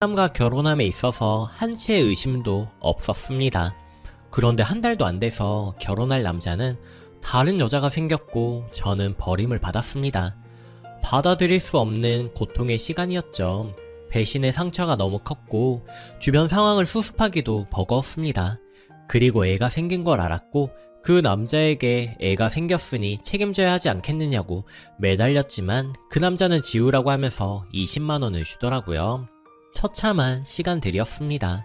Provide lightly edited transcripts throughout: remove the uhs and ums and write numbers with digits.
사람과 결혼함에 있어서 한치의 의심도 없었습니다. 그런데 한 달도 안 돼서 결혼할 남자는 다른 여자가 생겼고 저는 버림을 받았습니다. 받아들일 수 없는 고통의 시간이었죠. 배신의 상처가 너무 컸고 주변 상황을 수습하기도 버거웠습니다. 그리고 애가 생긴 걸 알았고 그 남자에게 애가 생겼으니 책임져야 하지 않겠느냐고 매달렸지만 그 남자는 지우라고 하면서 20만 원을 주더라고요. 처참한 시간들이었습니다.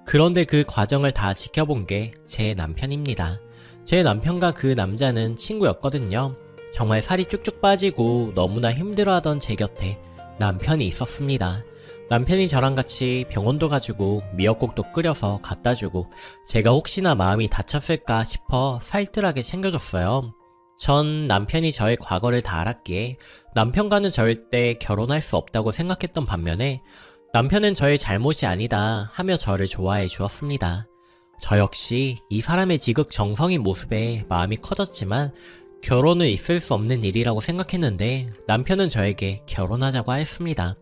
그런데 그 과정을 다 지켜본 게 제 남편입니다. 제 남편과 그 남자는 친구였거든요. 정말 살이 쭉쭉 빠지고 너무나 힘들어하던 제 곁에 남편이 있었습니다. 남편이 저랑 같이 병원도 가지고 미역국도 끓여서 갖다주고 제가 혹시나 마음이 다쳤을까 싶어 살뜰하게 챙겨줬어요. 전 남편이 저의 과거를 다 알았기에 남편과는 절대 결혼할 수 없다고 생각했던 반면에 남편은 저의 잘못이 아니다 하며 저를 좋아해 주었습니다. 저 역시 이 사람의 지극정성인 모습에 마음이 커졌지만 결혼은 있을 수 없는 일이라고 생각했는데 남편은 저에게 결혼하자고 했습니다.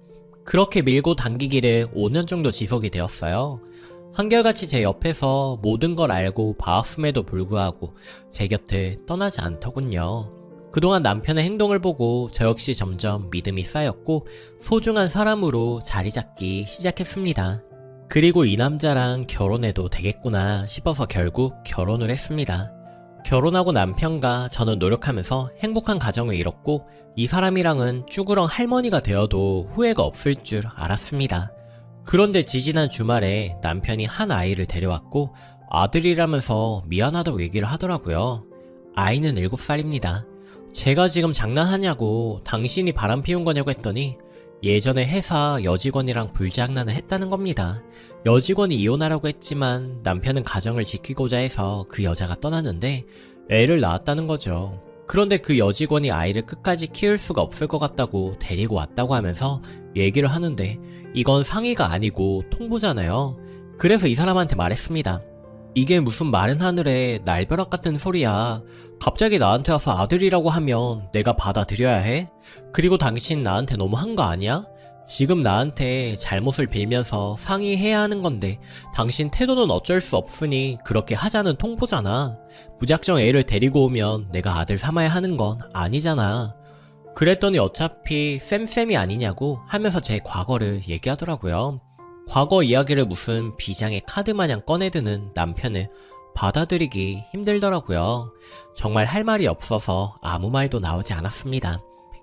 그렇게 밀고 당기기를 5년 정도 지속이 되었어요. 한결같이 제 옆에서 모든 걸 알고 봐왔음에도 불구하고 제 곁을 떠나지 않더군요. 그동안 남편의 행동을 보고 저 역시 점점 믿음이 쌓였고 소중한 사람으로 자리 잡기 시작했습니다. 그리고 이 남자랑 결혼해도 되겠구나 싶어서 결국 결혼을 했습니다. 결혼하고 남편과 저는 노력하면서 행복한 가정을 이뤘고 이 사람이랑은 쭈그렁 할머니가 되어도 후회가 없을 줄 알았습니다. 그런데 지지난 주말에 남편이 한 아이를 데려왔고 아들이라면서 미안하다고 얘기를 하더라고요. 아이는 7살입니다. 제가 지금 장난하냐고 당신이 바람 피운 거냐고 했더니 예전에 회사 여직원이랑 불장난을 했다는 겁니다. 여직원이 이혼하라고 했지만 남편은 가정을 지키고자 해서 그 여자가 떠났는데 애를 낳았다는 거죠. 그런데 그 여직원이 아이를 끝까지 키울 수가 없을 것 같다고 데리고 왔다고 하면서 얘기를 하는데 이건 상의가 아니고 통보잖아요. 그래서 이 사람한테 말했습니다. 이게 무슨 마른 하늘에 날벼락 같은 소리야. 갑자기 나한테 와서 아들이라고 하면 내가 받아들여야 해? 그리고 당신 나한테 너무 한 거 아니야? 지금 나한테 잘못을 빌면서 상의해야 하는 건데 당신 태도는 어쩔 수 없으니 그렇게 하자는 통보잖아. 무작정 애를 데리고 오면 내가 아들 삼아야 하는 건 아니잖아. 그랬더니 어차피 쌤쌤이 아니냐고 하면서 제 과거를 얘기하더라고요. 과거 이야기를 무슨 비장의 카드 마냥 꺼내드는 남편을 받아들이기 힘들더라고요. 정말 할 말이 없어서 아무 말도 나오지 않았습니다.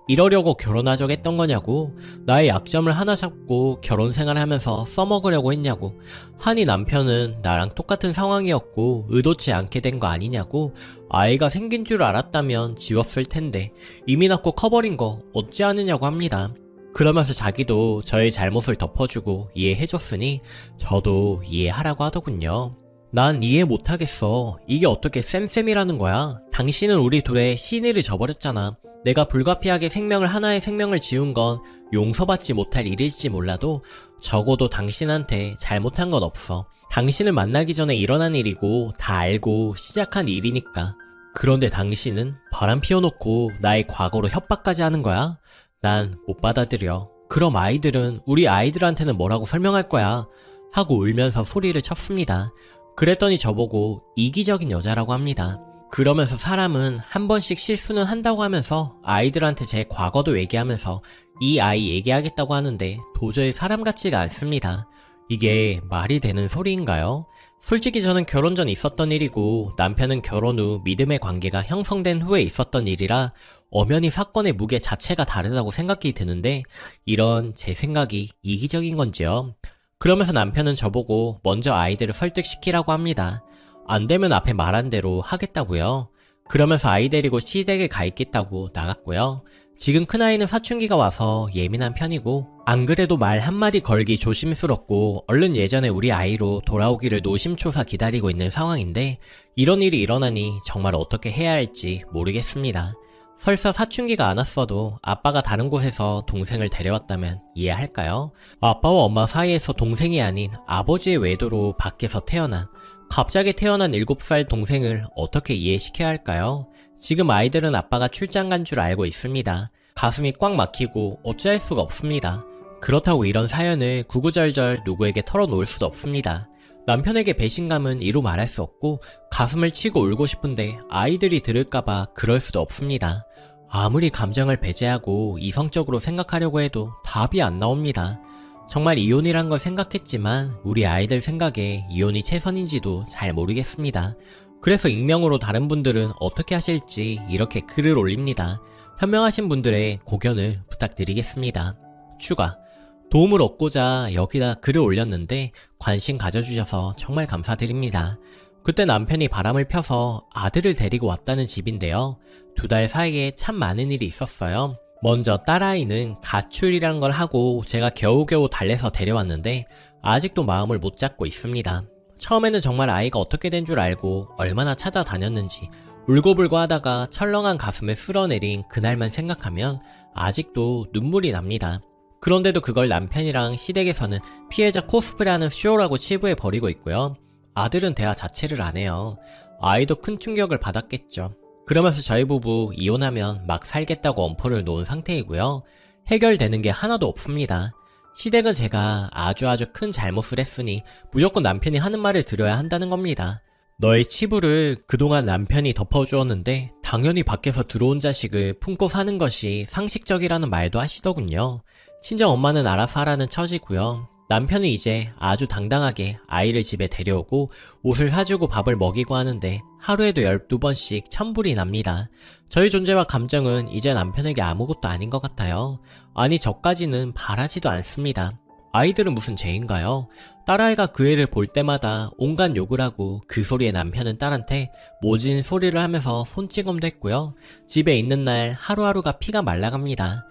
이러려고 결혼하자고 했던 거냐고, 나의 약점을 하나 잡고 결혼 생활하면서 써먹으려고 했냐고, 하니 남편은 나랑 똑같은 상황이었고 의도치 않게 된 거 아니냐고, 아이가 생긴 줄 알았다면 지웠을 텐데 이미 낳고 커버린 거 어찌 아느냐고 합니다. 그러면서 자기도 저의 잘못을 덮어주고 이해해줬으니 저도 이해하라고 하더군요. 난 이해 못하겠어. 이게 어떻게 쌤쌤이라는 거야? 당신은 우리 둘의 신의를 저버렸잖아. 내가 불가피하게 하나의 생명을 지운 건 용서받지 못할 일일지 몰라도 적어도 당신한테 잘못한 건 없어. 당신을 만나기 전에 일어난 일이고 다 알고 시작한 일이니까. 그런데 당신은 바람 피워놓고 나의 과거로 협박까지 하는 거야? 난 못 받아들여. 그럼 아이들은 우리 아이들한테는 뭐라고 설명할 거야? 하고 울면서 소리를 쳤습니다. 그랬더니 저보고 이기적인 여자라고 합니다. 그러면서 사람은 한 번씩 실수는 한다고 하면서 아이들한테 제 과거도 얘기하면서 이 아이 얘기하겠다고 하는데 도저히 사람 같지가 않습니다. 이게 말이 되는 소리인가요? 솔직히 저는 결혼 전 있었던 일이고 남편은 결혼 후 믿음의 관계가 형성된 후에 있었던 일이라 엄연히 사건의 무게 자체가 다르다고 생각이 드는데 이런 제 생각이 이기적인 건지요? 그러면서 남편은 저보고 먼저 아이들을 설득시키라고 합니다. 안 되면 앞에 말한 대로 하겠다고요. 그러면서 아이 데리고 시댁에 가 있겠다고 나갔고요. 지금 큰아이는 사춘기가 와서 예민한 편이고 안 그래도 말 한마디 걸기 조심스럽고 얼른 예전에 우리 아이로 돌아오기를 노심초사 기다리고 있는 상황인데 이런 일이 일어나니 정말 어떻게 해야 할지 모르겠습니다. 설사 사춘기가 안 왔어도 아빠가 다른 곳에서 동생을 데려왔다면 이해할까요? 아빠와 엄마 사이에서 동생이 아닌 아버지의 외도로 밖에서 갑자기 태어난 7살 동생을 어떻게 이해시켜야 할까요? 지금 아이들은 아빠가 출장 간 줄 알고 있습니다. 가슴이 꽉 막히고 어찌할 수가 없습니다. 그렇다고 이런 사연을 구구절절 누구에게 털어놓을 수도 없습니다. 남편에게 배신감은 이루 말할 수 없고 가슴을 치고 울고 싶은데 아이들이 들을까봐 그럴 수도 없습니다. 아무리 감정을 배제하고 이성적으로 생각하려고 해도 답이 안 나옵니다. 정말 이혼이란 걸 생각했지만 우리 아이들 생각에 이혼이 최선인지도 잘 모르겠습니다. 그래서 익명으로 다른 분들은 어떻게 하실지 이렇게 글을 올립니다. 현명하신 분들의 고견을 부탁드리겠습니다. 추가. 도움을 얻고자 여기다 글을 올렸는데 관심 가져주셔서 정말 감사드립니다. 그때 남편이 바람을 펴서 아들을 데리고 왔다는 집인데요. 2달 사이에 참 많은 일이 있었어요. 먼저 딸아이는 가출이란 걸 하고 제가 겨우겨우 달래서 데려왔는데 아직도 마음을 못 잡고 있습니다. 처음에는 정말 아이가 어떻게 된 줄 알고 얼마나 찾아다녔는지 울고불고 하다가 철렁한 가슴을 쓸어내린 그날만 생각하면 아직도 눈물이 납니다. 그런데도 그걸 남편이랑 시댁에서는 피해자 코스프레하는 쇼라고 치부해버리고 있고요. 아들은 대화 자체를 안 해요. 아이도 큰 충격을 받았겠죠. 그러면서 저희 부부 이혼하면 막 살겠다고 엄포를 놓은 상태이고요. 해결되는 게 하나도 없습니다. 시댁은 제가 아주 큰 잘못을 했으니 무조건 남편이 하는 말을 들어야 한다는 겁니다. 너의 치부를 그동안 남편이 덮어주었는데 당연히 밖에서 들어온 자식을 품고 사는 것이 상식적이라는 말도 하시더군요. 친정 엄마는 알아서 하라는 처지고요. 남편은 이제 아주 당당하게 아이를 집에 데려오고 옷을 사주고 밥을 먹이고 하는데 하루에도 12번씩 천불이 납니다. 저희 존재와 감정은 이제 남편에게 아무것도 아닌 것 같아요. 아니 저까지는 바라지도 않습니다. 아이들은 무슨 죄인가요? 딸아이가 그 애를 볼 때마다 온갖 욕을 하고 그 소리에 남편은 딸한테 모진 소리를 하면서 손찌검도 했고요. 집에 있는 날 하루하루가 피가 말라갑니다.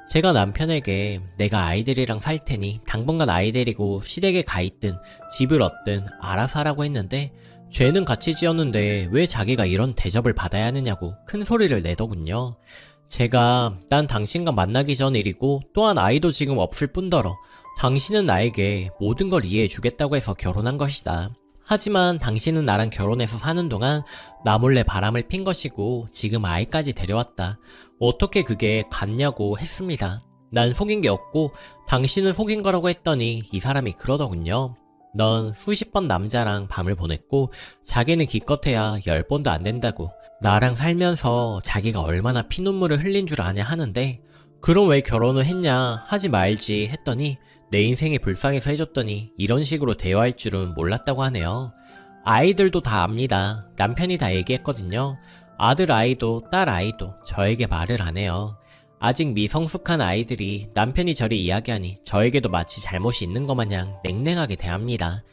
제가 남편에게 내가 아이들이랑 살 테니 당분간 아이 데리고 시댁에 가 있든 집을 얻든 알아서 하라고 했는데 죄는 같이 지었는데 왜 자기가 이런 대접을 받아야 하느냐고 큰 소리를 내더군요. 제가 난 당신과 만나기 전 일이고 또한 아이도 지금 없을 뿐더러 당신은 나에게 모든 걸 이해해 주겠다고 해서 결혼한 것이다. 하지만 당신은 나랑 결혼해서 사는 동안 나 몰래 바람을 핀 것이고 지금 아이까지 데려왔다. 어떻게 그게 같냐고 했습니다. 난 속인 게 없고 당신은 속인 거라고 했더니 이 사람이 그러더군요. 넌 수십 번 남자랑 밤을 보냈고 자기는 기껏해야 10번도 안 된다고. 나랑 살면서 자기가 얼마나 피눈물을 흘린 줄 아냐 하는데 그럼 왜 결혼을 했냐 하지 말지 했더니 내 인생이 불쌍해서 해줬더니 이런 식으로 대화할 줄은 몰랐다고 하네요. 아이들도 다 압니다. 남편이 다 얘기했거든요. 아들 아이도 딸 아이도 저에게 말을 안 해요. 아직 미성숙한 아이들이 남편이 저리 이야기하니 저에게도 마치 잘못이 있는 것 마냥 냉랭하게 대합니다.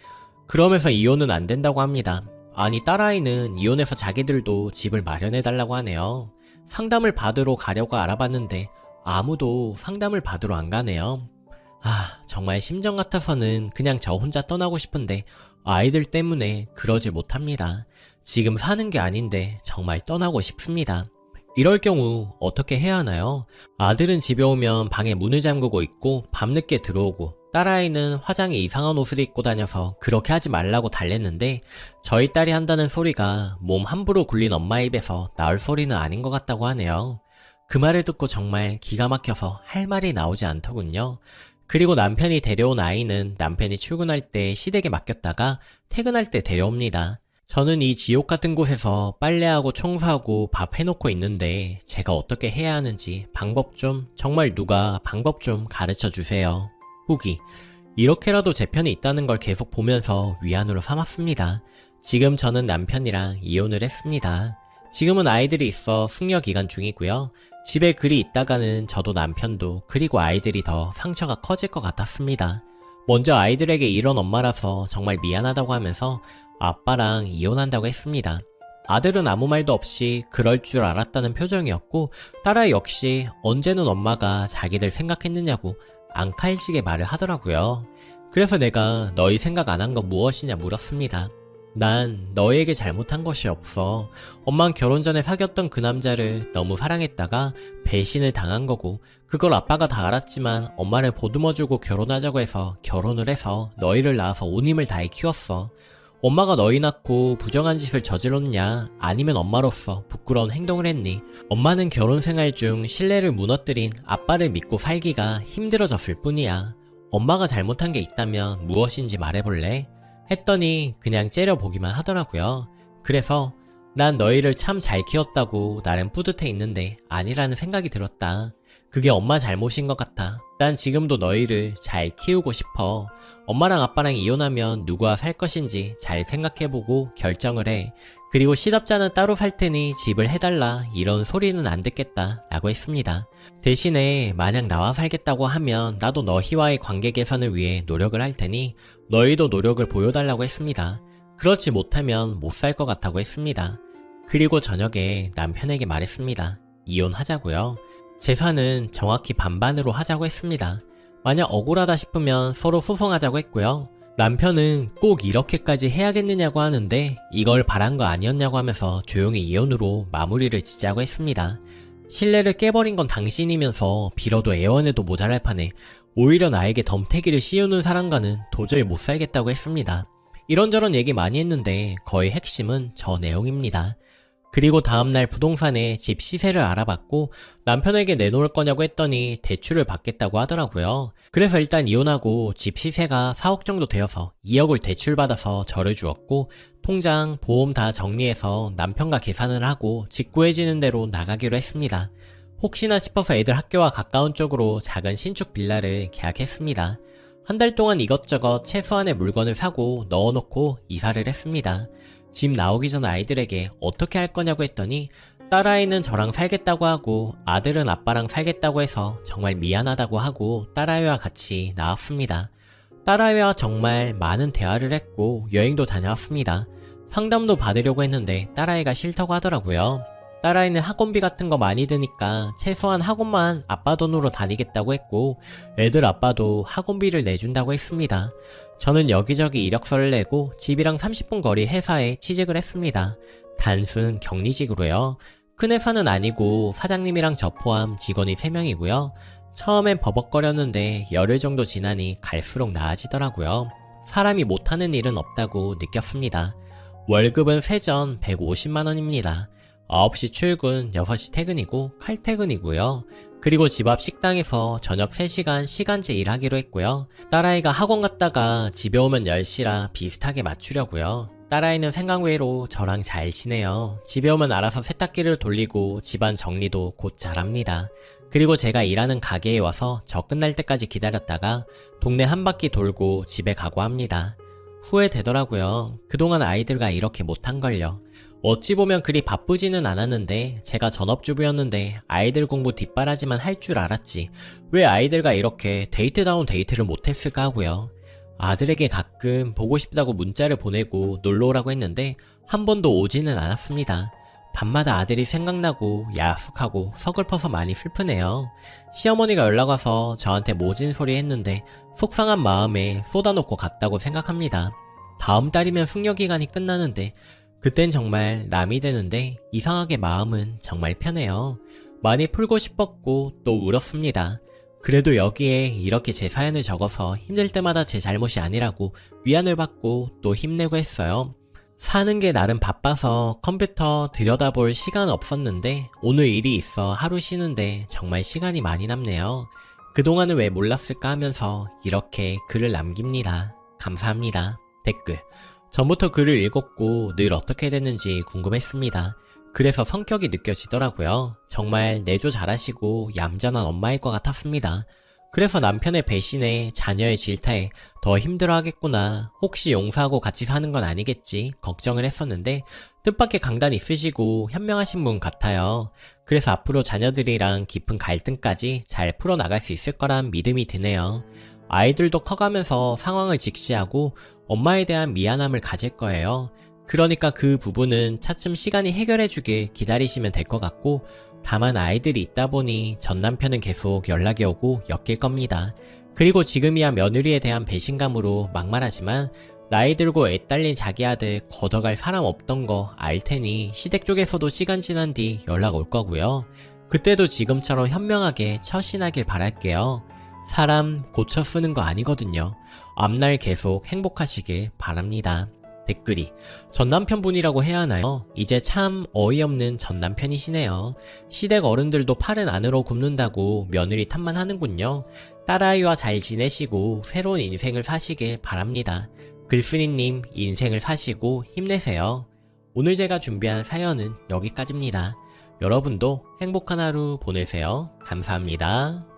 그러면서 이혼은 안 된다고 합니다. 아니 딸아이는 이혼해서 자기들도 집을 마련해달라고 하네요. 상담을 받으러 가려고 알아봤는데 아무도 상담을 받으러 안 가네요. 정말 심정 같아서는 그냥 저 혼자 떠나고 싶은데 아이들 때문에 그러지 못합니다. 지금 사는 게 아닌데 정말 떠나고 싶습니다. 이럴 경우 어떻게 해야 하나요? 아들은 집에 오면 방에 문을 잠그고 있고 밤늦게 들어오고 딸아이는 화장에 이상한 옷을 입고 다녀서 그렇게 하지 말라고 달랬는데 저희 딸이 한다는 소리가 몸 함부로 굴린 엄마 입에서 나올 소리는 아닌 것 같다고 하네요. 그 말을 듣고 정말 기가 막혀서 할 말이 나오지 않더군요. 그리고 남편이 데려온 아이는 남편이 출근할 때 시댁에 맡겼다가 퇴근할 때 데려옵니다. 저는 이 지옥 같은 곳에서 빨래하고 청소하고 밥 해놓고 있는데 제가 어떻게 해야 하는지 정말 누가 방법 좀 가르쳐 주세요. 후기. 이렇게라도 제 편이 있다는 걸 계속 보면서 위안으로 삼았습니다. 지금 저는 남편이랑 이혼을 했습니다. 지금은 아이들이 있어 숙려 기간 중이고요. 집에 글이 있다가는 저도 남편도 그리고 아이들이 더 상처가 커질 것 같았습니다. 먼저 아이들에게 이런 엄마라서 정말 미안하다고 하면서 아빠랑 이혼한다고 했습니다. 아들은 아무 말도 없이 그럴 줄 알았다는 표정이었고 딸아이 역시 언제는 엄마가 자기들 생각했느냐고 앙칼지게 말을 하더라고요. 그래서 내가 너희 생각 안 한 건 무엇이냐 물었습니다. 난 너에게 잘못한 것이 없어. 엄만 결혼 전에 사귀었던 그 남자를 너무 사랑했다가 배신을 당한 거고 그걸 아빠가 다 알았지만 엄마를 보듬어주고 결혼하자고 해서 결혼을 해서 너희를 낳아서 온 힘을 다해 키웠어. 엄마가 너희 낳고 부정한 짓을 저질렀냐? 아니면 엄마로서 부끄러운 행동을 했니? 엄마는 결혼 생활 중 신뢰를 무너뜨린 아빠를 믿고 살기가 힘들어졌을 뿐이야. 엄마가 잘못한 게 있다면 무엇인지 말해볼래? 했더니 그냥 째려보기만 하더라고요. 그래서 난 너희를 참 잘 키웠다고 나름 뿌듯해 있는데 아니라는 생각이 들었다. 그게 엄마 잘못인 것 같아. 난 지금도 너희를 잘 키우고 싶어. 엄마랑 아빠랑 이혼하면 누구와 살 것인지 잘 생각해보고 결정을 해. 그리고 시답자는 따로 살 테니 집을 해달라 이런 소리는 안 듣겠다 라고 했습니다. 대신에 만약 나와 살겠다고 하면 나도 너희와의 관계 개선을 위해 노력을 할 테니 너희도 노력을 보여달라고 했습니다. 그렇지 못하면 못 살 것 같다고 했습니다. 그리고 저녁에 남편에게 말했습니다. 이혼하자고요. 재산은 정확히 반반으로 하자고 했습니다. 만약 억울하다 싶으면 서로 소송하자고 했고요. 남편은 꼭 이렇게까지 해야겠느냐고 하는데 이걸 바란 거 아니었냐고 하면서 조용히 이혼으로 마무리를 짓자고 했습니다. 신뢰를 깨버린 건 당신이면서 빌어도 애원해도 모자랄 판에 오히려 나에게 덤태기를 씌우는 사람과는 도저히 못 살겠다고 했습니다. 이런저런 얘기 많이 했는데 거의 핵심은 저 내용입니다. 그리고 다음날 부동산에 집 시세를 알아봤고 남편에게 내놓을 거냐고 했더니 대출을 받겠다고 하더라고요. 그래서 일단 이혼하고 집 시세가 4억 정도 되어서 2억을 대출받아서 저를 주었고 통장, 보험 다 정리해서 남편과 계산을 하고 집 구해지는 대로 나가기로 했습니다. 혹시나 싶어서 애들 학교와 가까운 쪽으로 작은 신축 빌라를 계약했습니다. 한 달 동안 이것저것 최소한의 물건을 사고 넣어놓고 이사를 했습니다. 집 나오기 전 아이들에게 어떻게 할 거냐고 했더니 딸아이는 저랑 살겠다고 하고 아들은 아빠랑 살겠다고 해서 정말 미안하다고 하고 딸아이와 같이 나왔습니다. 딸아이와 정말 많은 대화를 했고 여행도 다녀왔습니다. 상담도 받으려고 했는데 딸아이가 싫다고 하더라고요. 딸아이는 학원비 같은 거 많이 드니까 최소한 학원만 아빠 돈으로 다니겠다고 했고 애들 아빠도 학원비를 내준다고 했습니다. 저는 여기저기 이력서를 내고 집이랑 30분 거리 회사에 취직을 했습니다. 단순 격리직으로요. 큰 회사는 아니고 사장님이랑 저 포함 직원이 3명이고요. 처음엔 버벅거렸는데 열흘 정도 지나니 갈수록 나아지더라고요. 사람이 못하는 일은 없다고 느꼈습니다. 월급은 세전 150만원입니다. 9시 출근, 6시 퇴근이고 칼퇴근이고요. 그리고 집 앞 식당에서 저녁 3시간 시간제 일하기로 했고요. 딸아이가 학원 갔다가 집에 오면 10시라 비슷하게 맞추려고요. 딸아이는 생각 외로 저랑 잘 지내요. 집에 오면 알아서 세탁기를 돌리고 집안 정리도 곧 잘합니다. 그리고 제가 일하는 가게에 와서 저 끝날 때까지 기다렸다가 동네 한 바퀴 돌고 집에 가고 합니다. 후회되더라고요. 그동안 아이들과 이렇게 못한걸요. 어찌 보면 그리 바쁘지는 않았는데 제가 전업주부였는데 아이들 공부 뒷바라지만 할 줄 알았지 왜 아이들과 이렇게 데이트다운 데이트를 못했을까 하고요. 아들에게 가끔 보고 싶다고 문자를 보내고 놀러오라고 했는데 한 번도 오지는 않았습니다. 밤마다 아들이 생각나고 야속하고 서글퍼서 많이 슬프네요. 시어머니가 연락와서 저한테 모진 소리 했는데 속상한 마음에 쏟아놓고 갔다고 생각합니다. 다음 달이면 숙려기간이 끝나는데 그땐 정말 남이 되는데 이상하게 마음은 정말 편해요. 많이 풀고 싶었고 또 울었습니다. 그래도 여기에 이렇게 제 사연을 적어서 힘들 때마다 제 잘못이 아니라고 위안을 받고 또 힘내고 했어요. 사는 게 나름 바빠서 컴퓨터 들여다볼 시간 없었는데 오늘 일이 있어 하루 쉬는데 정말 시간이 많이 남네요. 그동안은 왜 몰랐을까 하면서 이렇게 글을 남깁니다. 감사합니다. 댓글. 전부터 글을 읽었고 늘 어떻게 됐는지 궁금했습니다. 그래서 성격이 느껴지더라고요. 정말 내조 잘하시고 얌전한 엄마일 것 같았습니다. 그래서 남편의 배신에 자녀의 질타에 더 힘들어하겠구나, 혹시 용서하고 같이 사는 건 아니겠지 걱정을 했었는데 뜻밖의 강단 있으시고 현명하신 분 같아요. 그래서 앞으로 자녀들이랑 깊은 갈등까지 잘 풀어나갈 수 있을 거란 믿음이 드네요. 아이들도 커가면서 상황을 직시하고 엄마에 대한 미안함을 가질 거예요. 그러니까 그 부분은 차츰 시간이 해결해주길 기다리시면 될 것 같고, 다만 아이들이 있다 보니 전 남편은 계속 연락이 오고 엮일 겁니다. 그리고 지금이야 며느리에 대한 배신감으로 막말하지만 나이 들고 애 딸린 자기 아들 걷어갈 사람 없던 거 알 테니 시댁 쪽에서도 시간 지난 뒤 연락 올 거고요. 그때도 지금처럼 현명하게 처신하길 바랄게요. 사람 고쳐 쓰는 거 아니거든요. 앞날 계속 행복하시길 바랍니다. 댓글이 전남편분이라고 해야 하나요? 이제 참 어이없는 전남편이시네요. 시댁 어른들도 팔은 안으로 굽는다고 며느리 탓만 하는군요. 딸아이와 잘 지내시고 새로운 인생을 사시길 바랍니다. 글쓴이님 인생을 사시고 힘내세요. 오늘 제가 준비한 사연은 여기까지입니다. 여러분도 행복한 하루 보내세요. 감사합니다.